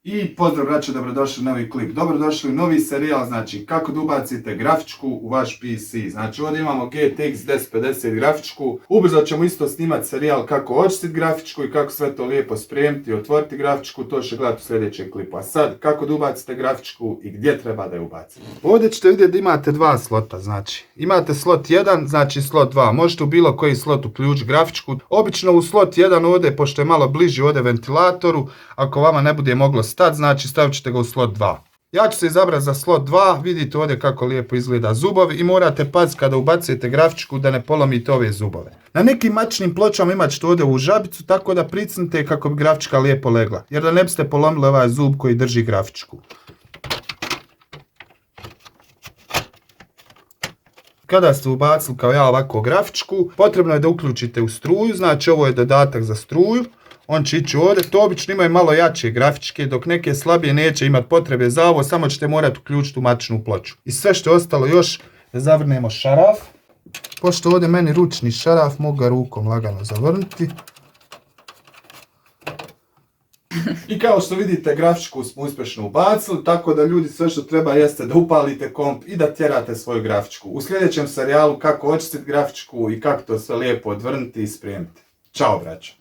I pozdrav braćo, dobrodošli u novi klip. Dobrodošli u novi serijal, znači kako da ubacite grafičku u vaš PC. Znači ovdje imamo GTX 1050 grafičku. Ubrzo ćemo isto snimati serijal kako očistiti grafičku i kako sve to lijepo spremiti i otvoriti grafičku. To će gledati u sljedećem klipu. A sad, kako da ubacite grafičku i gdje treba da je ubacite. Ovdje ćete vidjeti da imate dva slota, znači. Imate slot 1, znači slot 2. Možete u bilo koji slot uključiti grafičku. Obično u slot 1 ovdje, pošto je malo bliži ovdje ventilatoru, ako vama ne bude moglo stati, znači stavit ćete ga u slot 2. Ja ću se izabrati za slot 2, vidite ovdje kako lijepo izgleda zubovi i morate paziti kada ubacujete grafičku da ne polomite ove zubove. Na nekim matičnim pločama imat ćete ovdje u žabicu, tako da pricnite kako bi grafička lijepo legla, jer da ne biste polomili ovaj zub koji drži grafičku. Kada ste ubacili kao ja ovako grafičku, potrebno je da uključite u struju, znači ovo je dodatak za struju. On će ići ovdje, to obično imaju malo jače grafičke, dok neke slabije neće imati potrebe za ovo, samo ćete morati uključiti u matičnu ploču. I sve što je ostalo još, da zavrnemo šaraf. Pošto ovdje meni ručni šaraf, mogu ga rukom lagano zavrnuti. I kao što vidite, grafičku smo uspješno ubacili, tako da ljudi sve što treba jeste da upalite komp i da tjerate svoju grafičku. U sljedećem serijalu kako očistiti grafičku i kako to sve lijepo odvrnuti i spremiti. Ćao braćo!